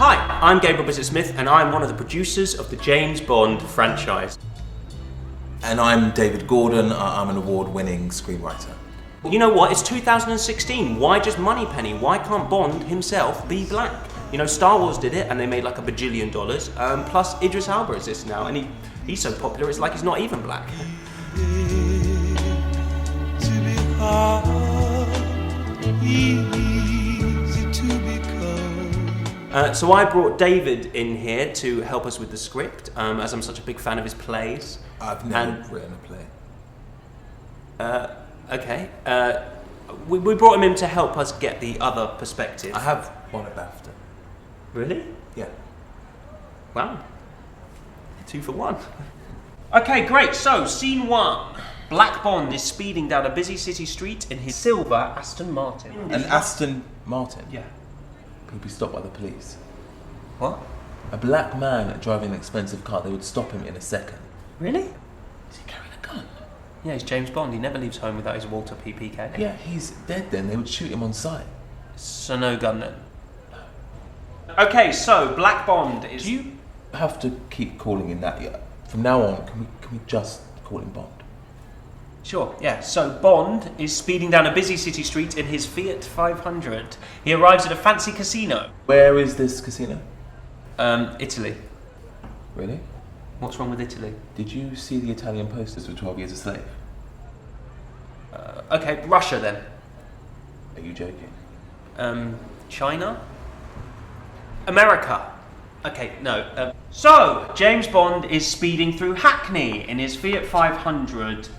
Hi, I'm Gabriel Bisset-Smith and I'm one of the producers of the James Bond franchise. And I'm David Gordon. I'm an award-winning screenwriter. You know what? It's 2016. Why just Moneypenny? Why can't Bond himself be black? You know, Star Wars did it and they made like $1 billion. Plus Idris Elba exists now and he's so popular it's like he's not even black. So I brought David in here to help us with the script, as I'm such a big fan of his plays. I've never written a play. Okay. We brought him in to help us get the other perspective. I have won a BAFTA. Really? Yeah. Wow. 2 for 1. Okay, great. So, scene 1. Black Bond is speeding down a busy city street in his silver Aston Martin. An Aston Martin? Yeah. He'll be stopped by the police. What? A black man driving an expensive car, they would stop him in a second. Really? Is he carrying a gun? Yeah, he's James Bond. He never leaves home without his Walter PPK. Yeah, he's dead then. They would shoot him on sight. So no gun then? No. Okay, so Black Bond is... Do you have to keep calling him that? Yeah. From now on, can we just call him Bond? Sure, yeah. So Bond is speeding down a busy city street in his Fiat 500. He arrives at a fancy casino. Where is this casino? Italy. Really? What's wrong with Italy? Did you see the Italian posters for 12 Years a Slave? Okay, Russia then. Are you joking? China? America. Okay, no. So, James Bond is speeding through Hackney in his Fiat 500.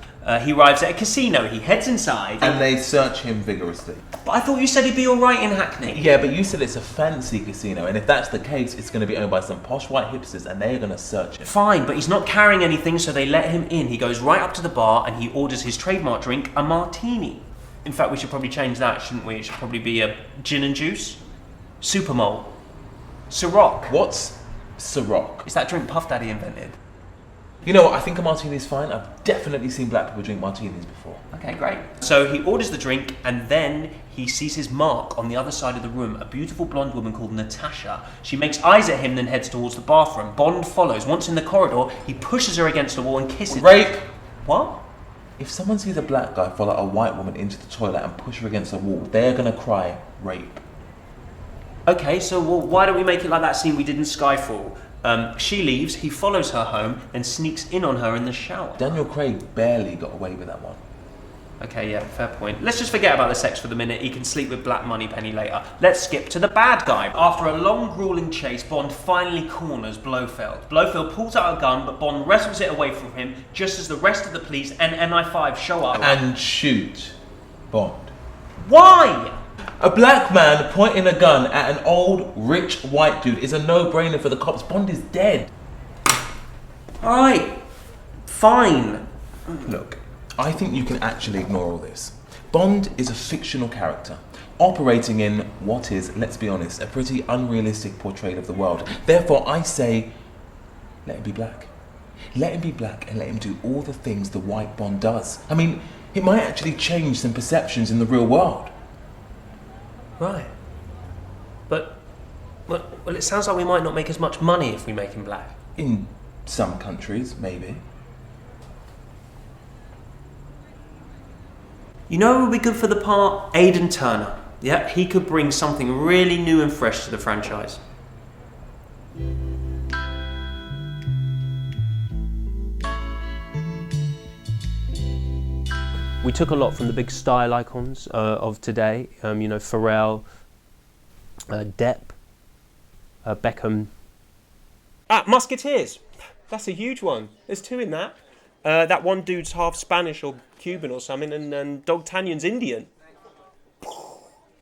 He arrives at a casino. He heads inside. And they search him vigorously. But I thought you said he'd be alright in Hackney. Yeah, but you said it's a fancy casino, and if that's the case, it's going to be owned by some posh white hipsters, and they're going to search him. Fine, but he's not carrying anything, so they let him in. He goes right up to the bar, and he orders his trademark drink, a martini. In fact, we should probably change that, shouldn't we? It should probably be a gin and juice. Supermole. Ciroc. What's Ciroc? It's that drink Puff Daddy invented. You know what, I think a martini's fine. I've definitely seen black people drink martinis before. Okay, great. So he orders the drink and then he sees his mark on the other side of the room, a beautiful blonde woman called Natasha. She makes eyes at him, then heads towards the bathroom. Bond follows. Once in the corridor, he pushes her against the wall and kisses her. Rape! What? If someone sees a black guy follow a white woman into the toilet and push her against a wall, they're going to cry, rape. Okay, so why don't we make it like that scene we did in Skyfall? She leaves, he follows her home, and sneaks in on her in the shower. Daniel Craig barely got away with that one. Okay, yeah, fair point. Let's just forget about the sex for the minute. He can sleep with Black Moneypenny later. Let's skip to the bad guy. After a long, grueling chase, Bond finally corners Blofeld. Blofeld pulls out a gun, but Bond wrestles it away from him just as the rest of the police and MI5 show up. And shoot Bond. Why? A black man pointing a gun at an old, rich, white dude is a no-brainer for the cops. Bond is dead. Alright, fine. Look, I think you can actually ignore all this. Bond is a fictional character, operating in what is, let's be honest, a pretty unrealistic portrayal of the world. Therefore, I say, let him be black. Let him be black and let him do all the things the white Bond does. I mean, it might actually change some perceptions in the real world. Right. But, well, it sounds like we might not make as much money if we make him black. In some countries, maybe. You know who would be good for the part? Aidan Turner. Yeah, he could bring something really new and fresh to the franchise. We took a lot from the big style icons of today. You know, Pharrell, Depp, Beckham. Musketeers. That's a huge one. There's 2 in that. That one dude's half Spanish or Cuban or something, and D'Artagnan's Indian.